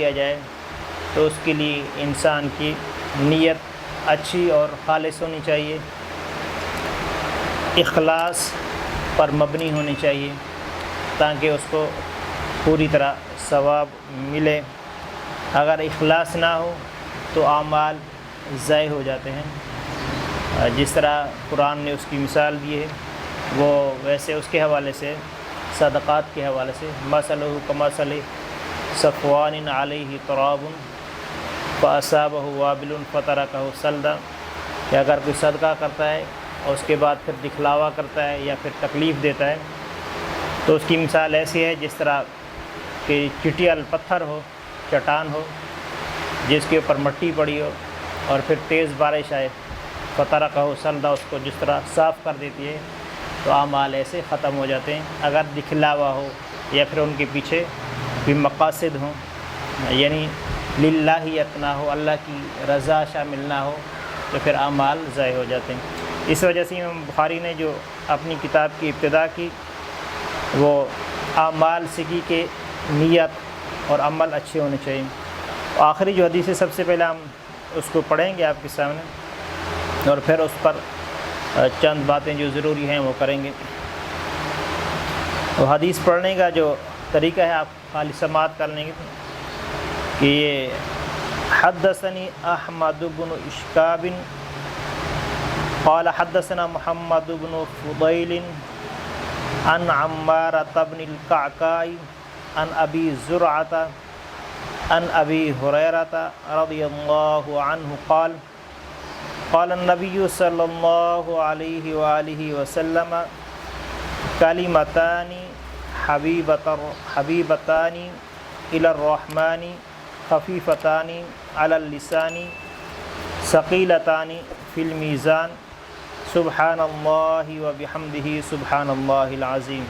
کیا جائے تو اس کے لیے انسان کی نیت اچھی اور خالص ہونی چاہیے، اخلاص پر مبنی ہونی چاہیے تاکہ اس کو پوری طرح ثواب ملے۔ اگر اخلاص نہ ہو تو اعمال ضائع ہو جاتے ہیں۔ جس طرح قرآن نے اس کی مثال دی ہے وہ ویسے اس کے حوالے سے، صدقات کے حوالے سے، مثلہ کمثل صفوان علیہ تراب فاصابہ وابل فترکہ صلدا، کہ اگر کوئی صدقہ کرتا ہے اور اس کے بعد پھر دکھلاوا کرتا ہے یا پھر تکلیف دیتا ہے تو اس کی مثال ایسی ہے جس طرح کہ چٹیل پتھر ہو، چٹان ہو جس کے اوپر مٹی پڑی ہو اور پھر تیز بارش آئے، فترکہ صلدا، اس کو جس طرح صاف کر دیتی ہے، تو اعمال ایسے ختم ہو جاتے ہیں۔ اگر دکھلاوا ہو یا پھر ان کے پیچھے بھی مقاصد ہوں، یعنی للہیت نہ ہو، اللہ کی رضا شامل نہ ہو، تو پھر اعمال ضائع ہو جاتے ہیں۔ اس وجہ سے امام بخاری نے جو اپنی کتاب کی ابتدا کی وہ اعمال سے کی کہ نیت اور عمل اچھے ہونے چاہیے۔ آخری جو حدیث ہے سب سے پہلے ہم اس کو پڑھیں گے آپ کے سامنے اور پھر اس پر چند باتیں جو ضروری ہیں وہ کریں گے۔ وہ حدیث پڑھنے کا جو طریقہ ہے آپ خالی سماعت کر لیں گے کہ یہ حدثنی احمد بن اشکاب قال حدثنا محمد بن فضیل عن عمارة بن القعقاع عن ابی زرعۃ عن ابی ہریرۃ رضی اللہ عنہ قال قال النبی صلی اللہ علیہ وآلہ وسلم کلمتان حبیبتان الی الرحمن خفیفتان علی اللسان ثقیلتان فی المیزان سبحان اللہ وبحمدہ سبحان اللہ العظیم۔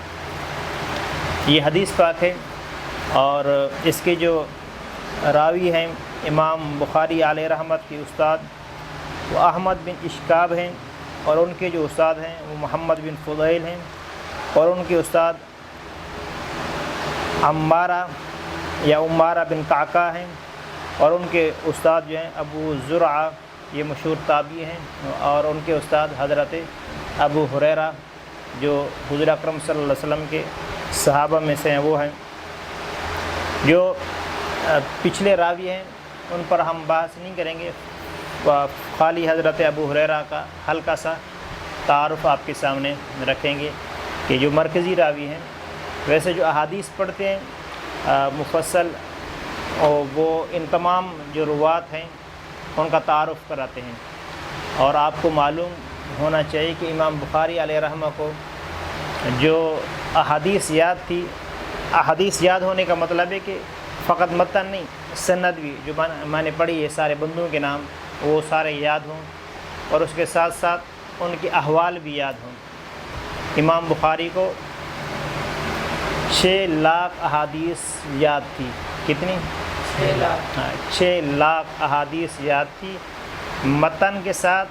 یہ حدیث پاک ہے اور اس کے جو راوی ہیں امام بخاری علیہ رحمت کے استاد وہ احمد بن اشکاب ہیں، اور ان کے جو استاد ہیں وہ محمد بن فضیل ہیں، اور ان کے استاد عمارہ یا عمارہ بن قعقاع ہیں، اور ان کے استاد جو ہیں ابو زرعہ، یہ مشہور تابعی ہیں، اور ان کے استاد حضرت ابو ہریرہ جو حضور اکرم صلی اللہ علیہ وسلم کے صحابہ میں سے ہیں وہ ہیں۔ جو پچھلے راوی ہیں ان پر ہم بحث نہیں کریں گے، خالی حضرت ابو ہریرہ کا ہلکا سا تعارف آپ کے سامنے رکھیں گے کہ جو مرکزی راوی ہیں۔ ویسے جو احادیث پڑھتے ہیں مفصل، اور وہ ان تمام جو روات ہیں ان کا تعارف کراتے ہیں، اور آپ کو معلوم ہونا چاہیے کہ امام بخاری علیہ رحمہ کو جو احادیث یاد تھی، احادیث یاد ہونے کا مطلب ہے کہ فقط متن نہیں، سند بھی جو میں نے پڑھی ہے سارے بندوں کے نام وہ سارے یاد ہوں، اور اس کے ساتھ ساتھ ان کے احوال بھی یاد ہوں۔ امام بخاری کو 6 لاکھ احادیث یاد تھی۔ کتنی؟ 6 لاکھ۔ 6 لاکھ احادیث یاد تھی، متن کے ساتھ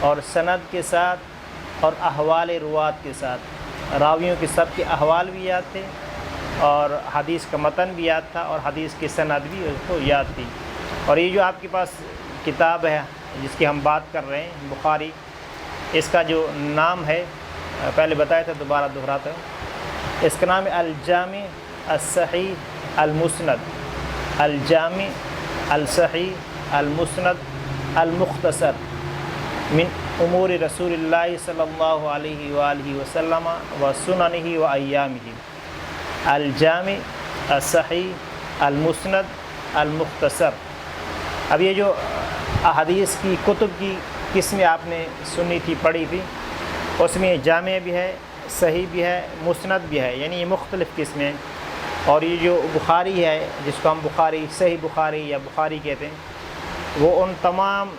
اور سند کے ساتھ اور احوال روات کے ساتھ، راویوں کے سب کے احوال بھی یاد تھے، اور حدیث کا متن بھی یاد تھا، اور حدیث کی سند بھی اس کو یاد تھی۔ اور یہ جو آپ کے پاس کتاب ہے جس کی ہم بات کر رہے ہیں بخاری، اس کا جو نام ہے پہلے بتایا تھا، دوبارہ دہراتا ہوں، اس کا نام ہے الجامع الصحیح المسند، الجامع الصحیح المسند المختصر من امور رسول اللہ صلی اللہ علیہ وآلہ وسلم و سننہ و ایامہ، الجامع الصحیح المسند المختصر۔ اب یہ جو احادیث کی کتب کی قسمیں آپ نے سنی تھی، پڑھی تھی، اس میں جامع بھی ہے، صحیح بھی ہے، مسند بھی ہے، یعنی یہ مختلف قسمیں ہیں۔ اور یہ جو بخاری ہے جس کو ہم بخاری، صحیح بخاری یا بخاری کہتے ہیں، وہ ان تمام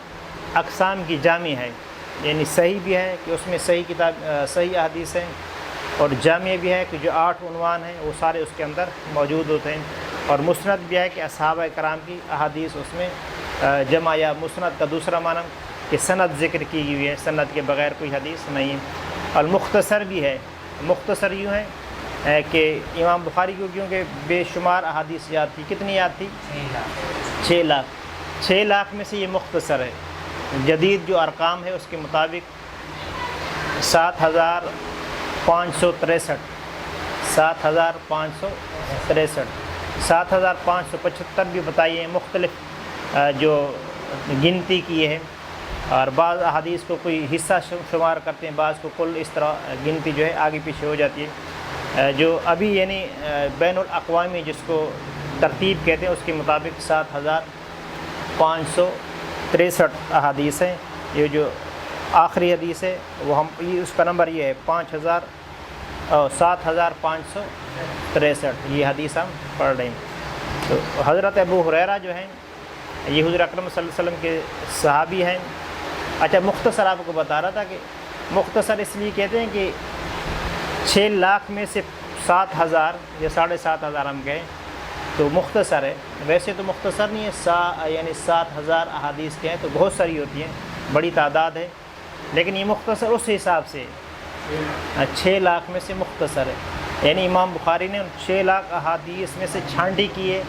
اقسام کی جامع ہے، یعنی صحیح بھی ہے کہ اس میں صحیح احادیث ہیں، اور جامع بھی ہے کہ جو 8 عنوان ہیں وہ سارے اس کے اندر موجود ہوتے ہیں، اور مسند بھی ہے کہ صحابہ کرام کی احادیث اس میں جمع، یا مسند کا دوسرا معنی کہ سند ذکر کی ہوئی ہے، سند کے بغیر کوئی حدیث نہیں ہے۔ اور مختصر بھی ہے، مختصر یوں ہے کہ امام بخاری کو کیونکہ بے شمار احادیث یاد تھی. کتنی یاد تھی؟ 6 لاکھ. 6 لاکھ میں سے یہ مختصر ہے. جدید جو ارقام ہے اس کے مطابق 7,563 7,575 بھی بتائیے. مختلف جو گنتی کی ہے، اور بعض احادیث کو کوئی حصہ شمار کرتے ہیں، بعض کو کل. اس طرح گنتی جو ہے آگے پیچھے ہو جاتی ہے. جو ابھی یعنی بین الاقوامی جس کو ترتیب کہتے ہیں اس کے مطابق 7,563 احادیث ہیں. یہ جو آخری حدیث ہے وہ اس کا نمبر یہ ہے 7,563. یہ حدیث ہم پڑھ رہے ہیں. تو حضرت ابو ہریرہ جو ہیں یہ حضور اکرم صلی اللہ علیہ وسلم کے صحابی ہیں. اچھا، مختصر آپ کو بتا رہا تھا کہ مختصر اس لیے کہتے ہیں کہ 6 لاکھ میں سے 7,000 یا 7,500 ہم کہیں تو مختصر ہے. ویسے تو مختصر نہیں ہے، یعنی 7,000 احادیث کے ہیں تو بہت ساری ہوتی ہیں، بڑی تعداد ہے. لیکن یہ مختصر اس حساب سے 6 لاکھ میں سے مختصر ہے. یعنی امام بخاری نے 6 لاکھ احادیث میں سے چھانٹی کی ہے،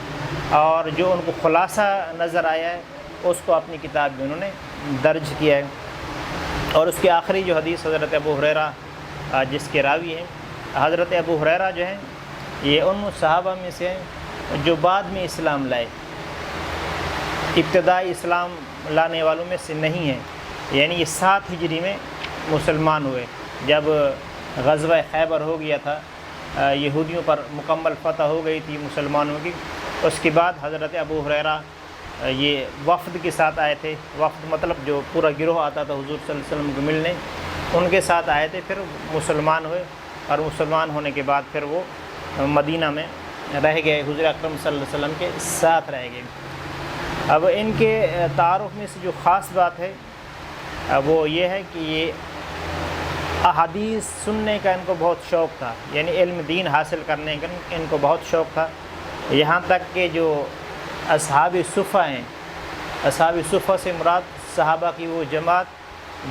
اور جو ان کو خلاصہ نظر آیا ہے اس کو اپنی کتاب میں انہوں نے درج کیا ہے. اور اس کی آخری جو حدیث حضرت ابو ہریرہ جس کے راوی ہیں، حضرت ابو ہریرہ جو ہیں یہ ان صحابہ میں سے ہیں جو بعد میں اسلام لائے، ابتدائی اسلام لانے والوں میں سے نہیں ہیں. یعنی یہ 7 ہجری میں مسلمان ہوئے، جب غزوہ خیبر ہو گیا تھا، یہودیوں پر مکمل فتح ہو گئی تھی مسلمانوں کی. اس کے بعد حضرت ابو ہریرہ یہ وفد کے ساتھ آئے تھے. وفد مطلب جو پورا گروہ آتا تھا حضور صلی اللہ علیہ وسلم کو ملنے، ان کے ساتھ آئے تھے. پھر مسلمان ہوئے، اور مسلمان ہونے کے بعد پھر وہ مدینہ میں رہ گئے، حضور اکرم صلی اللہ علیہ وسلم کے ساتھ رہ گئے. اب ان کے تعارف میں سے جو خاص بات ہے وہ یہ ہے کہ یہ احادیث سننے کا ان کو بہت شوق تھا. یعنی علم دین حاصل کرنے کا ان کو بہت شوق تھا. یہاں تک کہ جو اصحاب صفہ ہیں، اصحاب صفہ سے مراد صحابہ کی وہ جماعت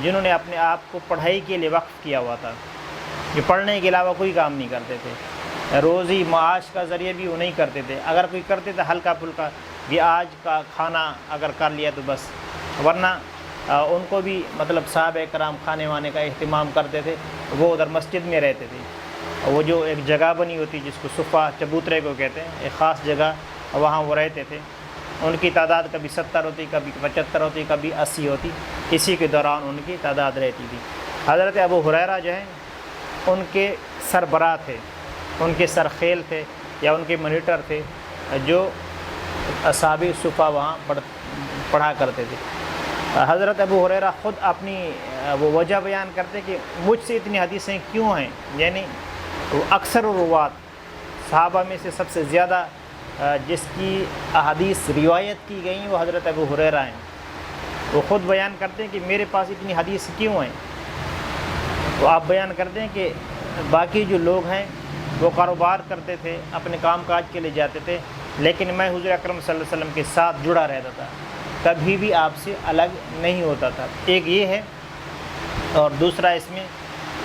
جنہوں نے اپنے آپ کو پڑھائی کے لیے وقف کیا ہوا تھا، جو پڑھنے کے علاوہ کوئی کام نہیں کرتے تھے. روزی معاش کا ذریعہ بھی وہ نہیں کرتے تھے. اگر کوئی کرتے تھے ہلکا پھلکا کہ آج کا کھانا اگر کر لیا تو بس، ورنہ ان کو بھی مطلب صحابہ کرام کھانے وانے کا اہتمام کرتے تھے. وہ ادھر مسجد میں رہتے تھے. وہ جو ایک جگہ بنی ہوتی جس کو صفہ چبوترے کو کہتے ہیں، ایک خاص جگہ، وہاں وہ رہتے تھے. ان کی تعداد کبھی 70 ہوتی، کبھی 75 ہوتی، کبھی 80 ہوتی. اسی کے دوران ان کی تعداد رہتی تھی. حضرت ابو ہریرہ جو ہیں ان کے سربراہ تھے، ان کے سرخیل تھے یا ان کے مانیٹر تھے جو اصحاب صفہ وہاں پڑھا کرتے تھے. حضرت ابو ہریرہ خود اپنی وہ وجہ بیان کرتے کہ مجھ سے اتنی حدیثیں کیوں ہیں. یعنی اکثر روات صحابہ میں سے سب سے زیادہ جس کی احادیث روایت کی گئی وہ حضرت ابو ہریرہ ہیں. وہ خود بیان کرتے ہیں کہ میرے پاس اتنی حدیث کیوں ہیں. تو آپ بیان کرتے ہیں کہ باقی جو لوگ ہیں وہ کاروبار کرتے تھے، اپنے کام کاج کے لیے جاتے تھے، لیکن میں حضور اکرم صلی اللہ علیہ وسلم کے ساتھ جڑا رہتا تھا، کبھی بھی آپ سے الگ نہیں ہوتا تھا. ایک یہ ہے، اور دوسرا اس میں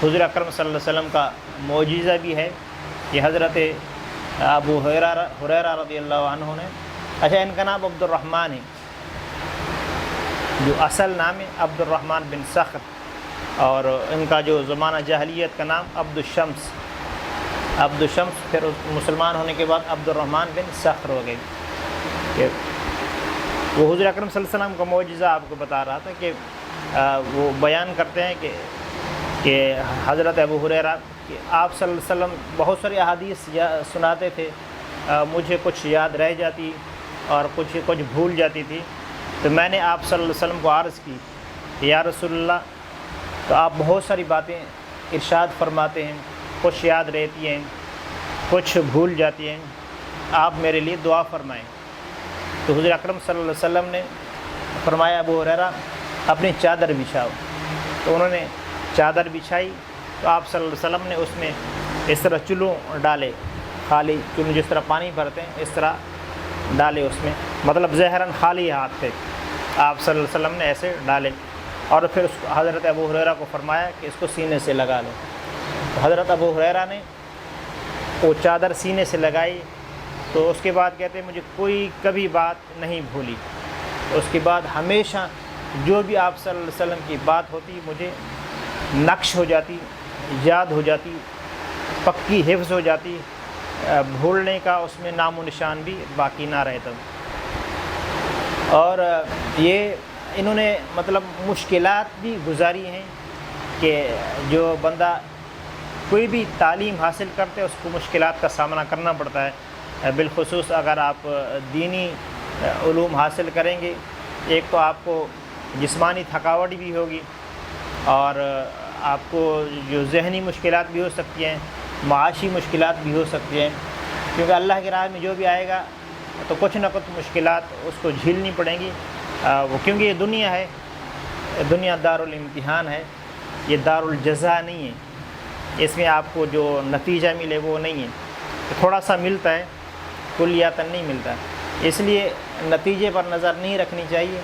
حضور اکرم صلی اللہ علیہ وسلم کا معجزہ بھی ہے. یہ حضرت ابو ہریرہ رضی اللہ عنہ نے، اچھا ان کا نام عبد الرحمن ہے، جو اصل نام ہے عبد الرحمن بن صخر، اور ان کا جو زمانہ جاہلیت کا نام عبد الشمس، پھر مسلمان ہونے کے بعد عبد الرحمن بن صخر ہو گئے. وہ حضور اکرم صلی اللہ علیہ وسلم کا معجزہ آپ کو بتا رہا تھا کہ وہ بیان کرتے ہیں کہ حضرت ابو ہریرہ کہ آپ صلی اللہ علیہ وسلم بہت ساری احادیث سناتے تھے، مجھے کچھ یاد رہ جاتی اور کچھ بھول جاتی تھی. تو میں نے آپ صلی اللہ علیہ وسلم کو عرض کی کہ یا رسول اللہ، تو آپ بہت ساری باتیں ارشاد فرماتے ہیں، کچھ یاد رہتی ہیں، کچھ بھول جاتی ہیں، آپ میرے لیے دعا فرمائیں. تو حضور اکرم صلی اللہ علیہ وسلم نے فرمایا ابو ہریرہ اپنی چادر بچھاؤ. تو انہوں نے چادر بچھائی. تو آپ صلی اللہ علیہ وسلم نے اس میں اس طرح چلو ڈالے، خالی چلو جس طرح پانی بھرتے ہیں اس طرح ڈالے اس میں، مطلب ظاہراً خالی ہاتھ تھے. آپ صلی اللہ علیہ وسلم نے ایسے ڈالے، اور پھر اس کو حضرت ابو ہریرہ کو فرمایا کہ اس کو سینے سے لگا لو. تو حضرت ابو ہریرہ نے وہ چادر سینے سے لگائی تو اس کے بعد کہتے ہیں مجھے کوئی کبھی بات نہیں بھولی. اس کے بعد ہمیشہ جو بھی آپ صلی اللہ علیہ وسلم کی بات ہوتی مجھے نقش ہو جاتی، یاد ہو جاتی، پکی حفظ ہو جاتی، بھولنے کا اس میں نام و نشان بھی باقی نہ رہتا. اور یہ انہوں نے مطلب مشکلات بھی گزاری ہیں کہ جو بندہ کوئی بھی تعلیم حاصل کرتے اس کو مشکلات کا سامنا کرنا پڑتا ہے. بالخصوص اگر آپ دینی علوم حاصل کریں گے، ایک تو آپ کو جسمانی تھکاوٹ بھی ہوگی اور آپ کو جو ذہنی مشکلات بھی ہو سکتی ہیں، معاشی مشکلات بھی ہو سکتی ہیں، کیونکہ اللہ کی راہ میں جو بھی آئے گا تو کچھ نہ کچھ مشکلات اس کو جھیلنی پڑیں گی. وہ کیونکہ یہ دنیا ہے، دنیا دار الامتحان ہے، یہ دار الجزا نہیں ہے. اس میں آپ کو جو نتیجہ ملے وہ نہیں ہے، تھوڑا سا ملتا ہے، کلیاتاً نہیں ملتا. اس لیے نتیجے پر نظر نہیں رکھنی چاہیے،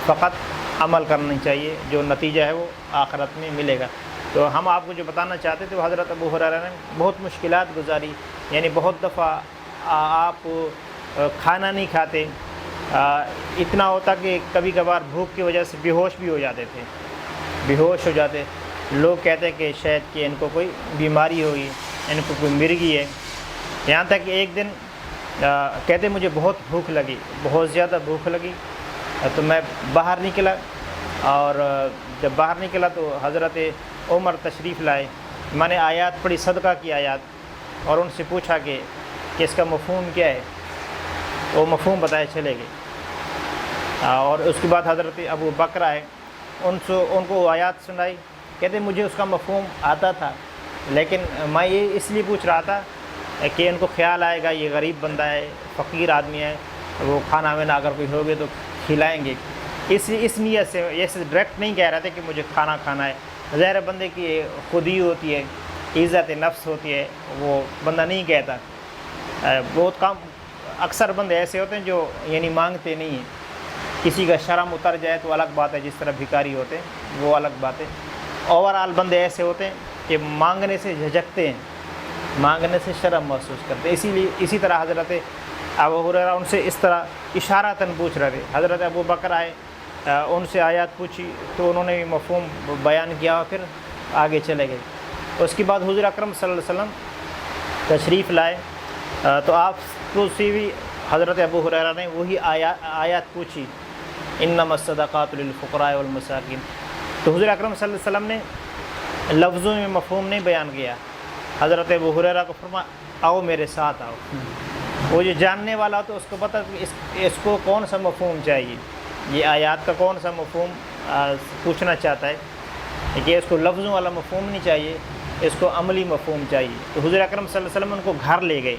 فقط عمل کرنی چاہیے، جو نتیجہ ہے وہ آخرت میں ملے گا. تو ہم آپ کو جو بتانا چاہتے تھے وہ حضرت ابو ہریرہ نے بہت مشکلات گزاری. یعنی بہت دفعہ آپ کھانا نہیں کھاتے، اتنا ہوتا کہ کبھی کبھار بھوک کی وجہ سے بے ہوش بھی ہو جاتے تھے، بے ہوش ہو جاتے. لوگ کہتے ہیں کہ شاید کہ ان کو کوئی بیماری ہوئی، ان کو کوئی مرگی ہے. یہاں تک کہ ایک دن کہتے مجھے بہت بھوک لگی، بہت زیادہ بھوک لگی، تو میں باہر نکلا. اور جب باہر نکلا تو حضرت عمر تشریف لائے. میں نے آیات پڑھی، صدقہ کی آیات، اور ان سے پوچھا کہ اس کا مفہوم کیا ہے. وہ مفہوم بتائے چلے گئے. اور اس کے بعد حضرت ابو بکر آئے، ان کو آیات سنائی. کہتے مجھے اس کا مفہوم آتا تھا، لیکن میں یہ اس لیے پوچھ رہا تھا کہ ان کو خیال آئے گا یہ غریب بندہ ہے، فقیر آدمی ہے، وہ کھانا وانا اگر کوئی ہوگے تو کھلائیں گے. اس نیت سے ایسے ڈائریکٹ نہیں کہہ رہے تھے کہ مجھے کھانا کھانا ہے. ظاہر بندے کی خودی ہوتی ہے، عزت نفس ہوتی ہے، وہ بندہ نہیں کہتا. بہت کم اکثر بندے ایسے ہوتے ہیں جو یعنی مانگتے نہیں ہیں. کسی کا شرم اتر جائے تو الگ بات ہے، جس طرح بھکاری ہوتے ہیں وہ الگ بات ہے. اوورآل بندے ایسے ہوتے ہیں کہ مانگنے سے جھجکتے ہیں، مانگنے سے شرم محسوس کرتے ہیں. اسی طرح حضرت ابو ہریرہ ان سے اس طرح اشارتاً پوچھ رہے تھے. حضرت ابو بکر آئے، ان سے آیات پوچھی تو انہوں نے بھی مفہوم بیان کیا اور پھر آگے چلے گئے. اس کے بعد حضور اکرم صلی اللہ علیہ وسلم تشریف لائے تو آپ کو سے بھی حضرت ابو ہریرہ نے وہی آیات پوچھی، انما الصدقات للفقراء والمساکین. تو حضور اکرم صلی اللہ علیہ وسلم نے لفظوں میں مفہوم نہیں بیان کیا. حضرت ابو ہریرہ کو فرمایا آؤ میرے ساتھ آؤ. وہ جو جاننے والا تو اس کو پتہ کہ اس کو کون سا مفہوم چاہیے، یہ آیات کا کون سا مفہوم پوچھنا چاہتا ہے، کہ اس کو لفظوں والا مفہوم نہیں چاہیے، اس کو عملی مفہوم چاہیے. تو حضور اکرم صلی اللہ علیہ وسلم ان کو گھر لے گئے.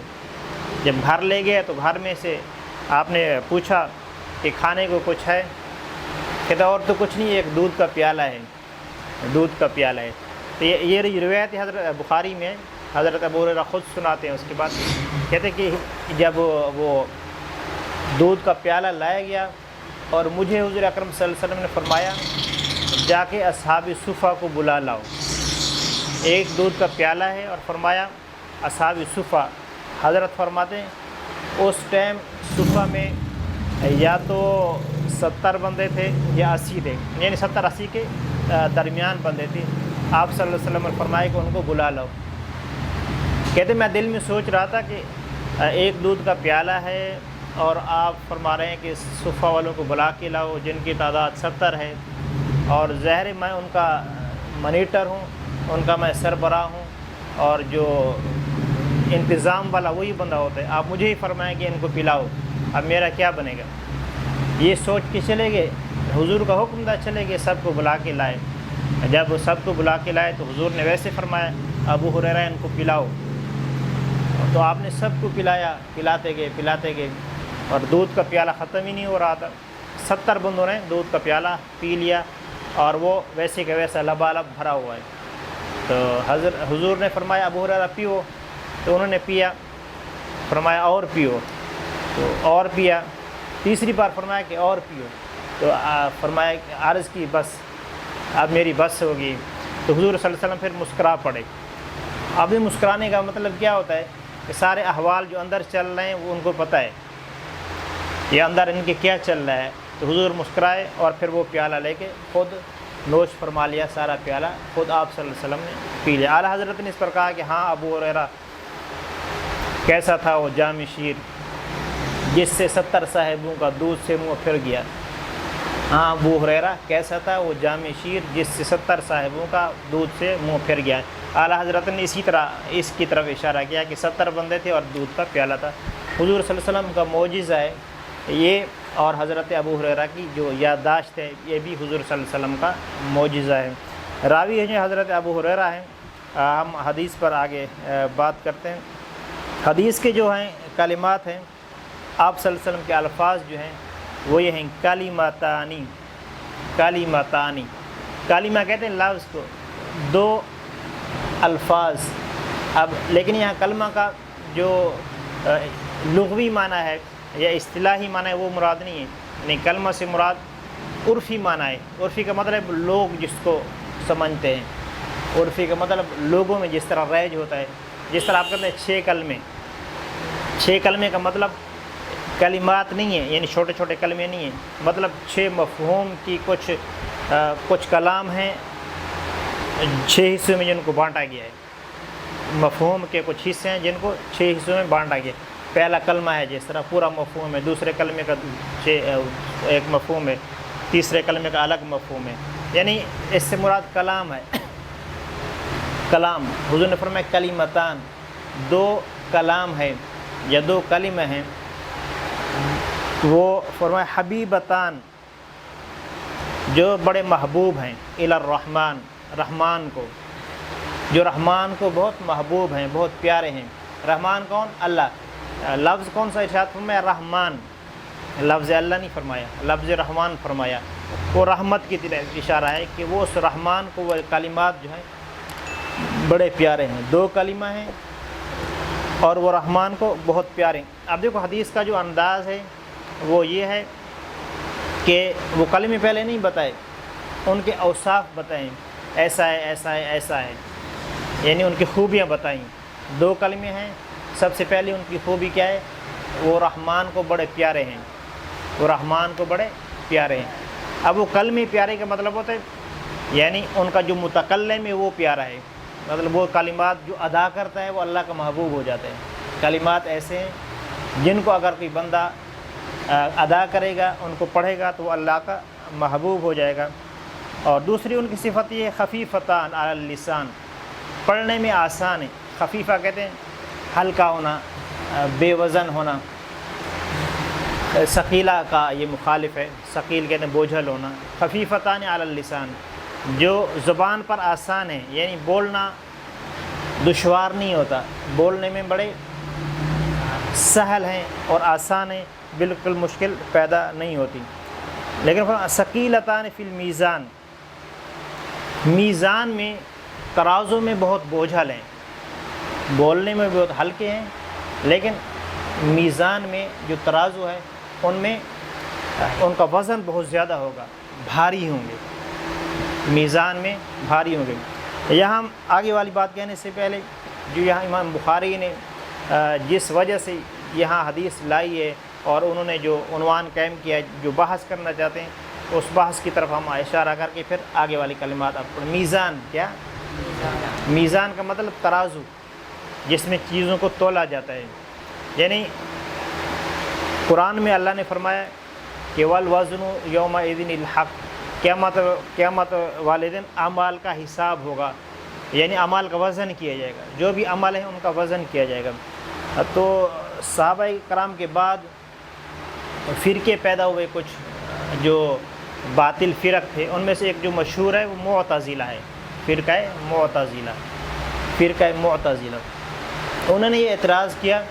جب گھر لے گئے تو گھر میں سے آپ نے پوچھا کہ کھانے کو کچھ ہے؟ کہتا اور تو کچھ نہیں، ایک دودھ کا پیالہ ہے، دودھ کا پیالہ ہے. تو یہ روایت حضرت بخاری میں حضرت ابو ہریرہ خود سناتے ہیں. اس کے بعد کہتے کہ جب وہ دودھ کا پیالہ لایا گیا اور مجھے حضور اکرم صلی اللہ علیہ وسلم نے فرمایا جا کے اصحاب صفہ کو بلا لاؤ. ایک دودھ کا پیالہ ہے اور فرمایا اصحاب صفہ. حضرت فرماتے ہیں اس ٹائم صفہ میں یا تو 70 بندے تھے یا 80 تھے، یعنی 70-80 کے درمیان بندے تھے. آپ صلی اللہ علیہ وسلم نے فرمایا کہ ان کو بلا لاؤ. کہتے میں دل میں سوچ رہا تھا کہ ایک دودھ کا پیالہ ہے اور آپ فرما رہے ہیں کہ صفہ والوں کو بلا کے لاؤ جن کی تعداد 70 ہے، اور ظاہر میں ان کا منیٹر ہوں، ان کا میں سربراہ ہوں، اور جو انتظام والا وہی بندہ ہوتا ہے. آپ مجھے ہی فرمائیں کہ ان کو پلاؤ، اب میرا کیا بنے گا. یہ سوچ کے چلے گئے. حضور کا حکم تھا چلے گئے سب کو بلا کے لائے. جب وہ سب کو بلا کے لائے تو حضور نے ویسے فرمایا ابو ہریرہ ان کو پلاؤ. تو آپ نے سب کو پلایا، پلاتے گئے اور دودھ کا پیالہ ختم ہی نہیں ہو رہا تھا. 70 بندوں نے دودھ کا پیالہ پی لیا اور وہ ویسے کہ ویسا لبالب بھرا ہوا ہے. تو حضور نے فرمایا ابو ہریرہ پیو. تو انہوں نے پیا. فرمایا اور پیو، تو اور پیا. تیسری بار فرمایا کہ اور پیو. تو فرمایا کہ عرض کی بس اب میری بس ہوگی. تو حضور صلی اللہ علیہ وسلم پھر مسکرا پڑے. اب یہ مسکرانے کا مطلب کیا ہوتا ہے کہ سارے احوال جو اندر چل رہے ہیں وہ ان کو پتہ ہے، یہ اندر ان کے کیا چل رہا ہے۔ تو حضور مسکرائے اور پھر وہ پیالہ لے کے خود نوش فرما لیا، سارا پیالہ خود آپ صلی اللہ علیہ وسلم نے پی لیا۔ اعلیٰ حضرت نے اس پر کہا کہ ہاں ابو ہریرہ کیسا تھا وہ جام شیر جس سے 70 صاحبوں کا دودھ سے منہ پھر گیا۔ ہاں ابو ہریرہ کیسا تھا وہ جام شیر جس سے 70 صاحبوں کا دودھ سے منہ پھر گیا۔ اعلیٰ حضرت نے اسی طرح اس کی طرف اشارہ کیا کہ 70 بندے تھے اور دودھ کا پیالہ تھا۔ حضور صلی اللہ علیہ وسلم کا معجزہ ہے یہ، اور حضرت ابو ہریرہ کی جو یادداشت ہے یہ بھی حضور صلی اللہ علیہ وسلم کا معجزہ ہے۔ راوی ہے جو حضرت ابو ہریرہ ہیں۔ ہم حدیث پر آگے بات کرتے ہیں۔ حدیث کے جو ہیں کلمات ہیں، آپ صلی اللہ علیہ وسلم کے الفاظ جو ہیں وہ یہ ہیں کلماتانی، کلماتانی، کلمہ کہتے ہیں لفظ کو، دو الفاظ۔ اب لیکن یہاں کلمہ کا جو لغوی معنی ہے یا اصطلاحی معنی ہے وہ مراد نہیں ہے، یعنی کلمہ سے مراد عرفی معنی ہے۔ عرفی کا مطلب لوگ جس کو سمجھتے ہیں، عرفی کا مطلب لوگوں میں جس طرح رائج ہوتا ہے، جس طرح آپ کہتے ہیں 6 کلمے، 6 کلمے کا مطلب کلمات نہیں ہے، یعنی چھوٹے چھوٹے کلمے نہیں ہیں، مطلب 6 مفہوم کی کچھ کلام ہیں 6 حصوں میں جن کو بانٹا گیا ہے۔ مفہوم کے کچھ حصے ہیں جن کو 6 حصوں میں بانٹا گیا۔ پہلا کلمہ ہے جس طرح پورا مفہوم ہے، دوسرے کلمے کا ایک مفہوم ہے، تیسرے کلمے کا الگ مفہوم ہے، یعنی اس سے مراد کلام ہے۔ کلام حضور نے فرمایا کلمتان، 2 کلام ہے یا 2 کلمے ہیں، وہ فرمایا حبیبتان، جو بڑے محبوب ہیں، الی الرحمن، رحمان کو، جو رحمان کو بہت محبوب ہیں، بہت پیارے ہیں۔ رحمان کون؟ اللہ۔ لفظ کون سا ارشاد فرمایا؟ رحمان، لفظ اللہ نہیں فرمایا، لفظ رحمان فرمایا۔ وہ رحمت کی طرف اشارہ ہے کہ وہ اس رحمان کو وہ کلمات جو ہیں بڑے پیارے ہیں، 2 کلمہ ہیں اور وہ رحمان کو بہت پیارے ہیں۔ اب دیکھو حدیث کا جو انداز ہے وہ یہ ہے کہ وہ کلمے پہلے نہیں بتائے، ان کے اوصاف بتائیں، ایسا ہے ایسا ہے ایسا ہے، یعنی ان کی خوبیاں بتائیں۔ 2 کلمے ہیں، سب سے پہلے ان کی خوبی کیا ہے؟ وہ رحمان کو بڑے پیارے ہیں، وہ رحمان کو بڑے پیارے ہیں۔ اب وہ کلمے پیارے کا مطلب ہوتا ہے یعنی ان کا جو متکلم ہے وہ پیارا ہے، مطلب وہ کلمات جو ادا کرتا ہے وہ اللہ کا محبوب ہو جاتے ہیں۔ کلمات ایسے ہیں جن کو اگر کوئی بندہ ادا کرے گا، ان کو پڑھے گا تو وہ اللہ کا محبوب ہو جائے گا۔ اور دوسری ان کی صفت یہ خفیفتان علی اللسان، پڑھنے میں آسان ہے۔ خفیفہ کہتے ہیں ہلکا ہونا، بے وزن ہونا۔ ثقیلہ کا یہ مخالف ہے، ثقیل کہتے ہیں بوجھل ہونا۔ خفیفتان علی اللسان، جو زبان پر آسان ہے، یعنی بولنا دشوار نہیں ہوتا، بولنے میں بڑے سہل ہیں اور آسان ہیں، بالکل مشکل پیدا نہیں ہوتی۔ لیکن ثقیلتان فی المیزان، میزان میں ترازو میں بہت بوجھل ہیں، بولنے میں بہت ہلکے ہیں، لیکن میزان میں جو ترازو ہے ان میں ان کا وزن بہت زیادہ ہوگا، بھاری ہوں گے، میزان میں بھاری ہوں گے۔ یہاں آگے والی بات کہنے سے پہلے جو یہاں امام بخاری نے جس وجہ سے یہاں حدیث لائی ہے اور انہوں نے جو عنوان قائم کیا ہے، جو بحث کرنا چاہتے ہیں، اس بحث کی طرف ہم اشارہ کر کے پھر آگے والی کلمات آپ پڑھیں۔ میزان کیا؟ میزان کا مطلب ترازو، جس میں چیزوں کو تولا جاتا ہے۔ یعنی قرآن میں اللہ نے فرمایا کہ والوزن یومئذ الحق، قیامت والے دن اعمال کا حساب ہوگا، یعنی اعمال کا وزن کیا جائے گا، جو بھی عمل ہے ان کا وزن کیا جائے گا۔ تو صحابہ کرام کے بعد فرقے پیدا ہوئے، کچھ جو باطل فرق تھے، ان میں سے ایک جو مشہور ہے وہ معتزلہ ہے، فرقہ معتزلہ۔ انہوں نے یہ اعتراض کیا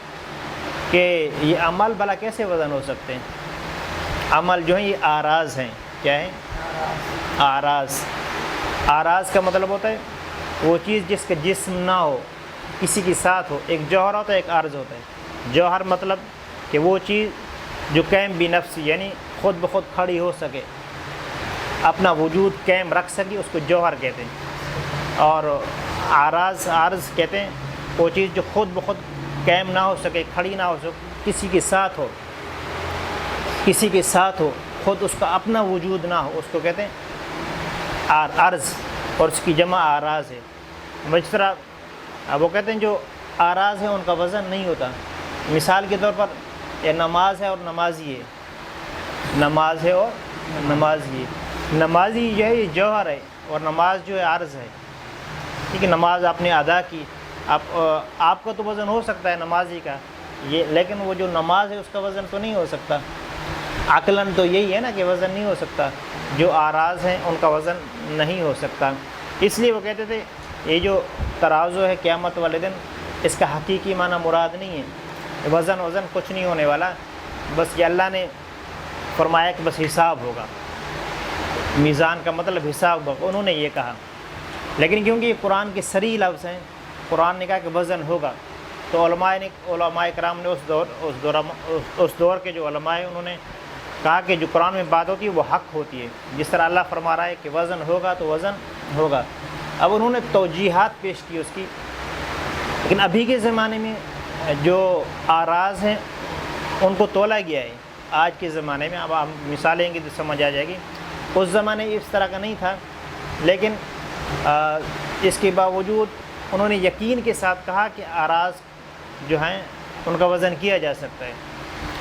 کہ یہ عمل بھلا کیسے وزن ہو سکتے ہیں؟ عمل جو ہیں یہ آراز ہیں۔ کیا ہے؟ آراز۔ آراز کا مطلب ہوتا ہے وہ چیز جس کا جسم نہ ہو، کسی کے ساتھ ہو۔ ایک جوہر ہوتا ہے، ایک عارض ہوتا ہے۔ جوہر مطلب کہ وہ چیز جو قائم بنفس، یعنی خود بخود کھڑی ہو سکے، اپنا وجود قائم رکھ سکے، اس کو جوہر کہتے ہیں۔ اور عارض کہتے ہیں وہ چیز جو خود بخود قائم نہ ہو سکے، کھڑی نہ ہو سکے، کسی کے ساتھ ہو، کسی کے ساتھ ہو، خود اس کا اپنا وجود نہ ہو، اس کو کہتے ہیں عرض، اور اس کی جمع آراز ہے۔ جس طرح وہ کہتے ہیں جو آراز ہے ان کا وزن نہیں ہوتا۔ مثال کے طور پر یہ نماز ہے اور نمازی ہے، نماز ہے اور نمازی ہے۔ نمازی جو ہے یہ جوہر ہے، اور نماز جو ہے عرض ہے، ٹھیک ہے۔ نماز آپ نے ادا کی، آپ کا تو وزن ہو سکتا ہے نمازی کا یہ، لیکن وہ جو نماز ہے اس کا وزن تو نہیں ہو سکتا۔ عقلاً تو یہی ہے نا کہ وزن نہیں ہو سکتا، جو آراز ہیں ان کا وزن نہیں ہو سکتا۔ اس لیے وہ کہتے تھے یہ جو ترازو ہے قیامت والے دن، اس کا حقیقی معنی مراد نہیں ہے وزن کچھ نہیں ہونے والا، بس یہ اللہ نے فرمایا کہ بس حساب ہوگا، میزان کا مطلب حساب ہوگا، انہوں نے یہ کہا۔ لیکن کیونکہ یہ قرآن کے صریح لفظ ہیں، قرآن نے کہا کہ وزن ہوگا، تو علماء کرام نے اس دور کے جو علماء ہیں انہوں نے کہا کہ جو قرآن میں بات ہوتی ہے وہ حق ہوتی ہے، جس طرح اللہ فرما رہا ہے کہ وزن ہوگا تو وزن ہوگا۔ اب انہوں نے توجیحات پیش کی اس کی، لیکن ابھی کے زمانے میں جو آراز ہیں ان کو تولا گیا ہے۔ آج کے زمانے میں اب آپ مثالیں گے تو سمجھ آ جائے گی، اس زمانے اس طرح کا نہیں تھا، لیکن اس کے باوجود انہوں نے یقین کے ساتھ کہا کہ آراز جو ہیں ان کا وزن کیا جا سکتا ہے،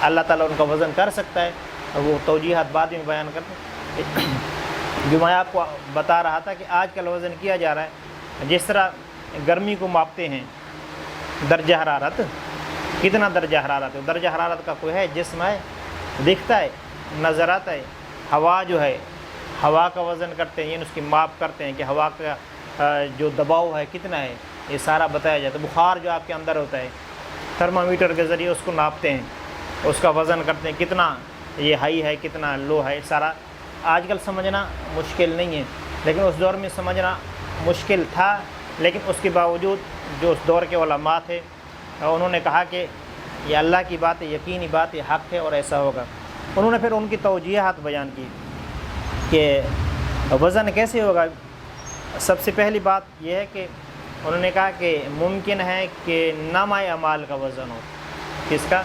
اللہ تعالیٰ ان کا وزن کر سکتا ہے، اور وہ توجیحات بعد میں بیان کرتے ہیں۔ جو میں آپ کو بتا رہا تھا کہ آج کل وزن کیا جا رہا ہے، جس طرح گرمی کو ماپتے ہیں درجہ حرارت، کتنا درجہ حرارت ہے، درجہ حرارت کا کوئی ہے جسم ہے، دکھتا ہے، نظر آتا ہے۔ ہوا جو ہے، ہوا کا وزن کرتے ہیں، یعنی اس کی ماپ کرتے ہیں کہ ہوا کا جو دباؤ ہے کتنا ہے، یہ سارا بتایا جاتا ہے۔ بخار جو آپ کے اندر ہوتا ہے، تھرمامیٹر کے ذریعے اس کو ناپتے ہیں، اس کا وزن کرتے ہیں، کتنا یہ ہائی ہے کتنا لو ہے، سارا آج کل سمجھنا مشکل نہیں ہے، لیکن اس دور میں سمجھنا مشکل تھا۔ لیکن اس کے باوجود جو اس دور کے علماء تھے انہوں نے کہا کہ یہ اللہ کی بات ہے، یقینی بات ہے، حق ہے اور ایسا ہوگا۔ انہوں نے پھر ان کی توجیحات بیان کی کہ وزن کیسے ہوگا۔ سب سے پہلی بات یہ ہے کہ انہوں نے کہا کہ ممکن ہے کہ نامہ اعمال کا وزن ہو۔ کس کا؟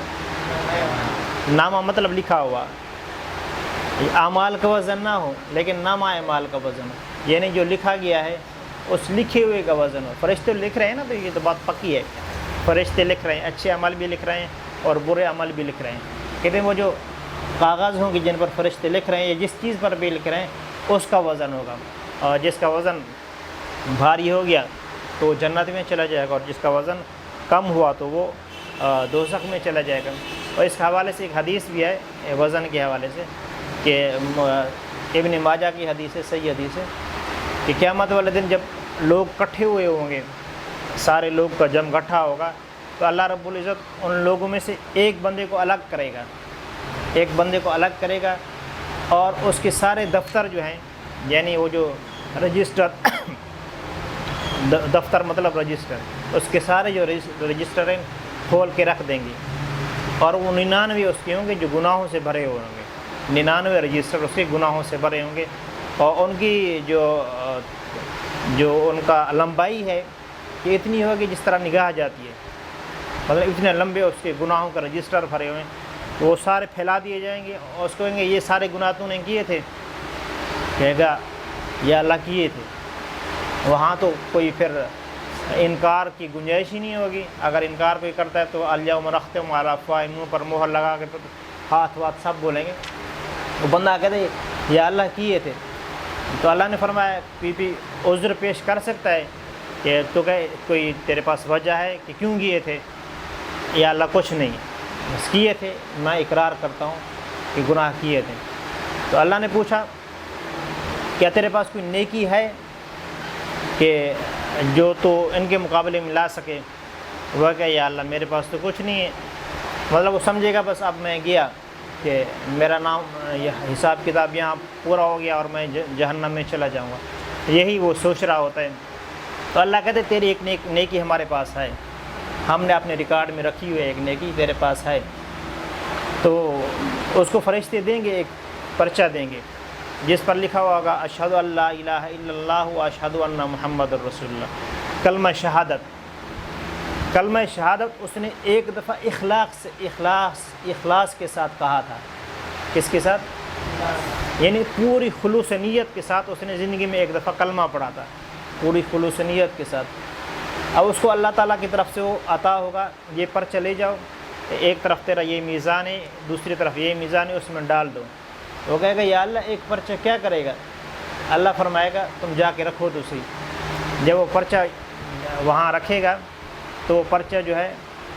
نامہ مطلب لکھا ہوا، اعمال کا وزن نہ ہو لیکن نامہ اعمال کا وزن ہو، یعنی جو لکھا گیا ہے اس لکھے ہوئے کا وزن ہو۔ فرشتے لکھ رہے ہیں نا، تو یہ تو بات پکی ہے، فرشتے لکھ رہے ہیں، اچھے عمل بھی لکھ رہے ہیں اور برے عمل بھی لکھ رہے ہیں۔ کہتے ہیں وہ جو کاغذ ہوں گے جن پر فرشتے لکھ رہے ہیں، یا جس چیز پر بھی لکھ رہے ہیں، اس کا وزن ہوگا، اور جس کا وزن بھاری ہو گیا تو وہ جنت میں چلا جائے گا، اور جس کا وزن کم ہوا تو وہ دوزخ میں چلا جائے گا۔ اور اس حوالے سے ایک حدیث بھی ہے وزن کے حوالے سے، کہ ابن ماجہ کی حدیث ہے، صحیح حدیث ہے، کہ قیامت والے دن جب لوگ کٹھے ہوئے ہوں گے، سارے لوگ کا جمع اکٹھا ہوگا، تو اللہ رب العزت ان لوگوں میں سے ایک بندے کو الگ کرے گا، ایک بندے کو الگ کرے گا، اور اس کے سارے دفتر جو ہیں، یعنی وہ جو رجسٹر دفتر مطلب رجسٹر، اس کے سارے جو رجسٹر ہیں کھول کے رکھ دیں گے، اور وہ 99 اس کے ہوں گے جو گناہوں سے بھرے ہوئے ہوں گے، 99 رجسٹر اس کے گناہوں سے بھرے ہوں گے، اور ان کی جو ان کا لمبائی ہے کہ اتنی ہوگی جس طرح نگاہ جاتی ہے، مطلب اتنے لمبے اس کے گناہوں کا رجسٹر بھرے ہوئے ہیں، وہ سارے پھیلا دیے جائیں گے، اور اس کو کہیں گے یہ سارے گناہ تو نے کیے تھے، کہے گا یا اللہ کیے تھے۔ وہاں تو کوئی پھر انکار کی گنجائش ہی نہیں ہوگی، اگر انکار کوئی کرتا ہے تو الیوم نختم علی افواہہم، منہ پر مہر لگا کے ہاتھ واتھ سب بولیں گے، وہ بندہ کہتے ہیں یا اللہ کیے تھے، تو اللہ نے فرمایا عذر پیش کر سکتا ہے کہ تو کہ کوئی تیرے پاس وجہ ہے کہ کیوں کیے تھے، یا اللہ کچھ نہیں، بس کیے تھے، میں اقرار کرتا ہوں کہ گناہ کیے تھے۔ تو اللہ نے پوچھا کیا تیرے پاس کوئی نیکی ہے کہ جو تو ان کے مقابلے میں لا سکے؟ وہ کہ یا اللہ میرے پاس تو کچھ نہیں ہے، مطلب وہ سمجھے گا بس اب میں گیا کہ میرا نام یہ حساب کتاب یہاں پورا ہو گیا اور میں جہنم میں چلا جاؤں گا، یہی وہ سوچ رہا ہوتا ہے۔ تو اللہ کہتے تیری ایک نیکی ہمارے پاس ہے، ہم نے اپنے ریکارڈ میں رکھی ہوئی ایک نیکی تیرے پاس ہے، تو اس کو فرشتے دیں گے، ایک پرچہ دیں گے جس پر لکھا ہوا ہوگا اشہد ان لا الہ الا اللہ و اشہد ان محمد الرسول اللہ، کلمہ کلمہ شہادت اس نے ایک دفعہ اخلاص کے ساتھ کہا تھا. کس کے ساتھ؟ یعنی پوری خلوص نیت کے ساتھ اس نے زندگی میں ایک دفعہ کلمہ پڑھا تھا، پوری خلوص نیت کے ساتھ. اب اس کو اللہ تعالیٰ کی طرف سے وہ عطا ہوگا، یہ پر چلے جاؤ، ایک طرف تیرا یہ میزان ہے، دوسری طرف یہ میزان ہے، اس میں ڈال دو. وہ کہے گا یا اللہ ایک پرچہ کیا کرے گا؟ اللہ فرمائے گا تم جا کے رکھو دوسری. جب وہ پرچہ وہاں رکھے گا تو وہ پرچہ جو ہے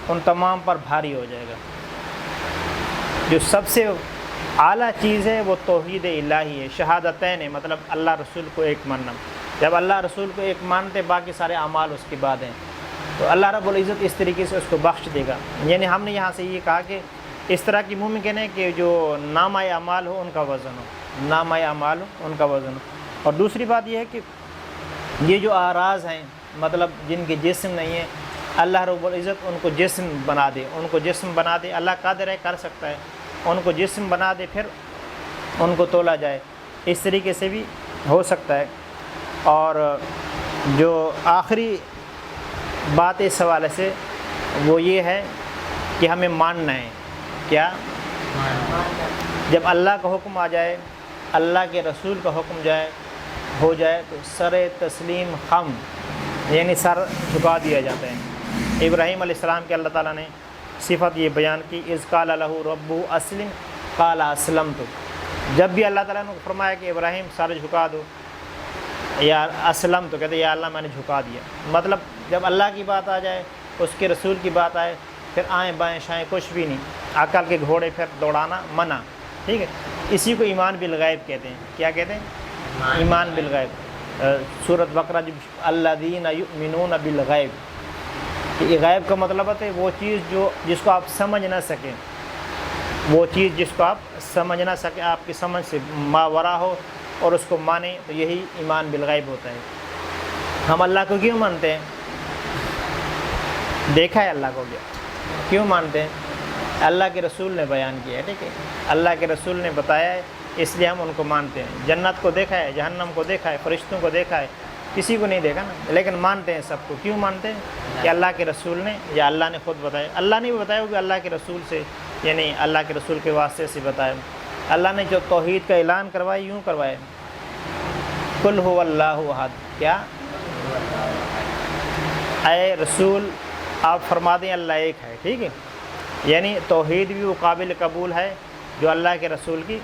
ان تمام پر بھاری ہو جائے گا. جو سب سے اعلیٰ چیز ہے وہ توحید الہی ہے، شہادتین ہے، مطلب اللہ رسول کو ایک ماننا. جب اللہ رسول کو ایک مانتے باقی سارے اعمال اس کے بعد ہیں، تو اللہ رب العزت اس طریقے سے اس کو بخش دے گا. یعنی ہم نے یہاں سے یہ کہا کہ اس طرح کی ممکن ہے کہ جو نامہ اعمال ہو ان کا وزن ہو، نامہ اعمال ہو ان کا وزن ہو. اور دوسری بات یہ ہے کہ یہ جو اعراض ہیں، مطلب جن کے جسم نہیں ہیں، اللہ رب العزت ان کو جسم بنا دے، ان کو جسم بنا دے. اللہ قادر ہے، کر سکتا ہے، ان کو جسم بنا دے، پھر ان کو تولا جائے. اس طریقے سے بھی ہو سکتا ہے. اور جو آخری بات اس حوالے سے وہ یہ ہے کہ ہمیں ماننا ہے. کیا؟ جب اللہ کا حکم آ جائے، اللہ کے رسول کا حکم ہو جائے تو سر تسلیم خم، یعنی سر جھکا دیا جاتا ہے. ابراہیم علیہ السلام کے اللہ تعالیٰ نے صفت یہ بیان کی، اذ قال لہ ربہ اسلم قال اسلمت. جب بھی اللہ تعالیٰ نے فرمایا کہ ابراہیم سر جھکا دو یا اسلم، تو کہتے ہیں یا اللہ میں نے جھکا دیا. مطلب جب اللہ کی بات آ جائے، اس کے رسول کی بات آئے، پھر آئیں بائیں شائیں کچھ بھی نہیں. عقل کے گھوڑے پھر دوڑانا منع. ٹھیک ہے، اسی کو ایمان بالغیب کہتے ہیں. کیا کہتے ہیں؟ ایمان بالغیب. سورۃ بقرہ جب الذین یؤمنون بالغیب، یہ غیب کا مطلب ہے وہ چیز جس کو آپ سمجھ نہ سکیں، وہ چیز جس کو آپ سمجھ نہ سکیں، آپ کی سمجھ سے ماورا ہو اور اس کو مانیں، تو یہی ایمان بالغیب ہوتا ہے. ہم اللہ کو کیوں مانتے ہیں؟ دیکھا ہے اللہ کو کیوں مانتے ہیں؟ اللہ کے رسول نے بیان کیا ہے. ٹھیک ہے، اللہ کے رسول نے بتایا ہے، اس لیے ہم ان کو مانتے ہیں. جنت کو دیکھا ہے، جہنم کو دیکھا ہے، فرشتوں کو دیکھا ہے، کسی کو نہیں دیکھا نا، لیکن مانتے ہیں سب کو. کیوں مانتے ہیں؟ کہ اللہ کے رسول نے یا اللہ نے خود بتایا. اللہ نے بھی بتایا کہ اللہ کے رسول سے، یعنی اللہ کے رسول کے واسطے سے بتایا. اللہ نے جو توحید کا اعلان کروایا یوں کروایا، قل هو اللہ احد. کیا؟ اے رسول آپ فرما دیں اللہ ایک ہے. ٹھیک ہے، یعنی توحید بھی وہ قابل قبول ہے جو اللہ کے رسول کی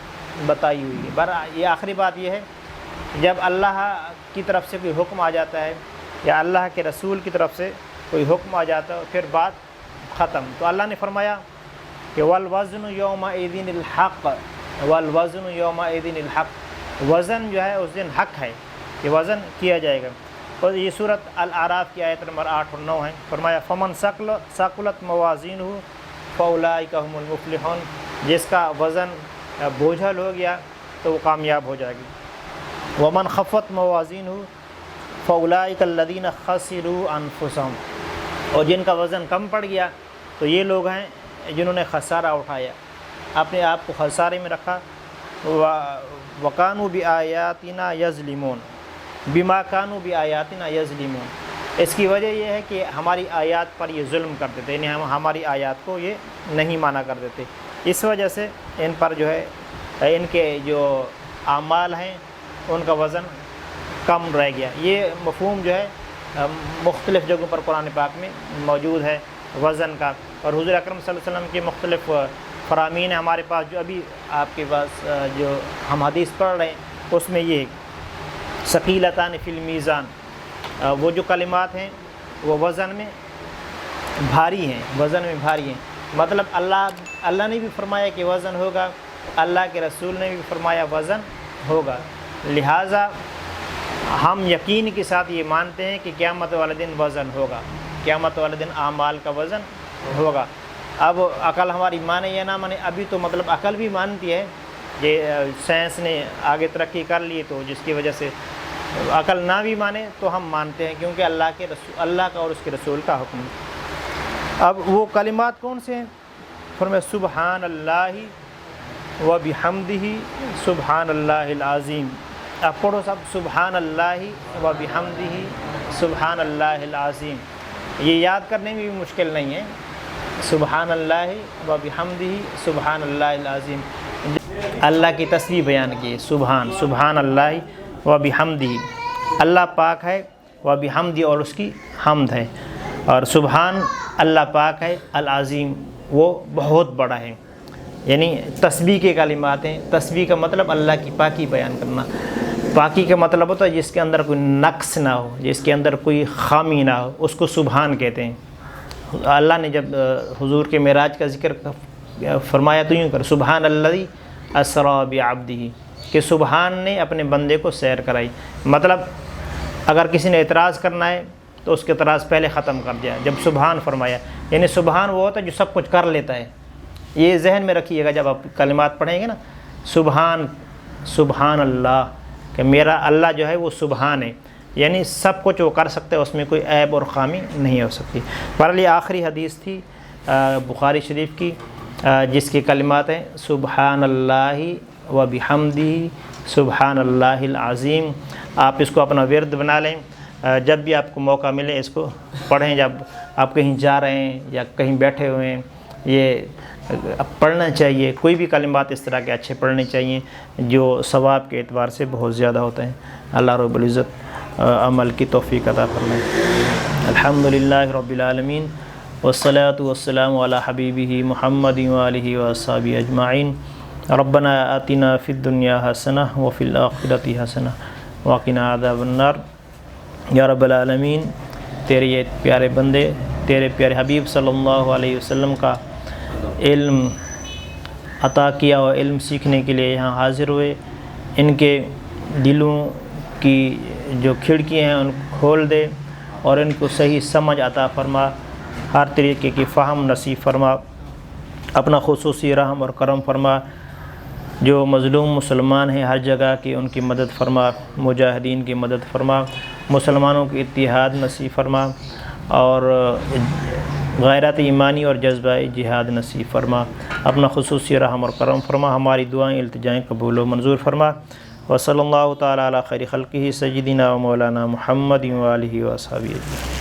بتائی ہوئی ہے. یہ آخری بات یہ ہے، جب اللہ کی طرف سے کوئی حکم آ جاتا ہے یا اللہ کے رسول کی طرف سے کوئی حکم آ جاتا ہے، پھر بات ختم. تو اللہ نے فرمایا کہ والوزن یومئذ الحق، والوزن یومئذ الحق، وزن جو ہے اس دن حق ہے، کہ وزن کیا جائے گا. اور یہ سورۃ الاعراف کی آیت نمبر 8 اور 9 ہے. فرمایا فمن ثقلت موازینہ فاولئک هم المفلحون. جس کا وزن بوجھل ہو گیا تو وہ کامیاب ہو جائے گی. ومن خفت موازینہ فاولئک الذین خسروا انفسهم. اور جن کا وزن کم پڑ گیا تو یہ لوگ ہیں جنہوں نے خسارہ اٹھایا، اپنے آپ کو خسارے میں رکھا. وَكَانُوا بِآيَاتِنَا يَظْلِمُونَ بِمَا كَانُوا بِآيَاتِنَا يَظْلِمُونَ. اس کی وجہ یہ ہے کہ ہماری آیات پر یہ ظلم کرتے تھے، یعنی ہماری آیات کو یہ نہیں مانا کرتے تھے. اس وجہ سے ان پر جو ہے ان کے جو اعمال ہیں ان کا وزن کم رہ گیا. یہ مفہوم جو ہے مختلف جگہوں پر قرآن پاک میں موجود ہے وزن کا. اور حضور اکرم صلی اللہ علیہ وسلم کے مختلف فرامین ہیں ہمارے پاس، جو ابھی آپ کے پاس جو ہم حدیث پڑھ رہے ہیں اس میں یہ ثقیلتان فی المیزان، وہ جو کلمات ہیں وہ وزن میں بھاری ہیں، وزن میں بھاری ہیں. مطلب اللہ نے بھی فرمایا کہ وزن ہوگا، اللہ کے رسول نے بھی فرمایا وزن ہوگا. لہٰذا ہم یقین کے ساتھ یہ مانتے ہیں کہ قیامت والے دن وزن ہوگا، قیامت والے دن اعمال کا وزن ہوگا. اب عقل ہماری مانے یا نہ مانے، ابھی تو مطلب عقل بھی مانتی ہے، یہ سائنس نے آگے ترقی کر لی تو جس کی وجہ سے عقل نہ بھی مانے تو ہم مانتے ہیں، کیونکہ اللہ کا اور اس کے رسول کا حکم. اب وہ کلمات کون سے ہیں؟ فرمایا سبحان اللہ و بحمدہ سبحان اللہ العظیم. اب پڑھو سب، سبحان اللہ و بحمدہ سبحان اللہ العظیم. یہ یاد کرنے میں بھی مشکل نہیں ہے، سبحان اللہ و بحمدہ سبحان اللہ العظیم، اللہ کی تسبیح بیان کی، سبحان اللہ و بحمدہ، اللہ پاک ہے، و بحمدہ اور اس کی حمد ہے، اور سبحان اللہ پاک ہے، العظیم وہ بہت بڑا ہے۔ یعنی تسبیح کے کلمات ہیں، تسبیح کا مطلب اللہ کی پاکی بیان کرنا، پاکی کا مطلب ہوتا ہے جس کے اندر کوئی نقص نہ ہو، جس کے اندر کوئی خامی نہ ہو، اس کو سبحان کہتے ہیں۔ اللہ نے جب حضور کے معراج کا ذکر فرمایا تو یوں کر سبحان الذی اسری بعبدہ، کہ سبحان نے اپنے بندے کو سیر کرائی۔ مطلب اگر کسی نے اعتراض کرنا ہے تو اس کے اعتراض پہلے ختم کر دیا جب سبحان فرمایا، یعنی سبحان وہ ہوتا ہے جو سب کچھ کر لیتا ہے۔ یہ ذہن میں رکھیے گا جب آپ کلمات پڑھیں گے نا، سبحان اللہ، کہ میرا اللہ جو ہے وہ سبحان ہے، یعنی سب کچھ وہ کر سکتے ہیں، اس میں کوئی عیب اور خامی نہیں ہو سکتی۔ بہرحال یہ آخری حدیث تھی بخاری شریف کی، جس کی کلمات ہیں سبحان اللہ و بحمدہ سبحان اللہ العظیم۔ آپ اس کو اپنا ورد بنا لیں، جب بھی آپ کو موقع ملے اس کو پڑھیں، جب آپ کہیں جا رہے ہیں یا کہیں بیٹھے ہوئے ہیں، یہ پڑھنا چاہیے۔ کوئی بھی کلمات اس طرح کے اچھے پڑھنے چاہیے جو ثواب کے اعتبار سے بہت زیادہ ہوتے ہیں۔ اللہ رب العزت عمل کی توفیق عطا فرمائے۔ الحمدللہ رب العالمین والصلاة والسلام علی حبیبہ محمد وآلہ وصحبہ اجمعین۔ ربنا آتنا فی الدنیا حسنہ وفی الآخرۃ حسنہ وقنا عذاب النار۔ یا رب العالمین، تیرے یہ پیارے بندے تیرے پیارے حبیب صلی اللہ علیہ وسلم کا علم عطا کیا اور علم سیکھنے کے لیے یہاں حاضر ہوئے، ان کے دلوں کی جو کھڑکیاں ہیں ان کو کھول دے اور ان کو صحیح سمجھ عطا فرما، ہر طریقے کی فہم نصیب فرما، اپنا خصوصی رحم اور کرم فرما۔ جو مظلوم مسلمان ہیں ہر جگہ کی ان کی مدد فرما، مجاہدین کی مدد فرما، مسلمانوں کی اتحاد نصیب فرما، اور غیرت ایمانی اور جذبہ جہاد نصیب فرما، اپنا خصوصی رحم اور کرم فرما، ہماری دعائیں التجائیں قبول و منظور فرما۔ وصلی اللہ تعالی علی خیر خلقہ سیدنا و مولانا محمد و آلہ و اصحابہ اجمعین۔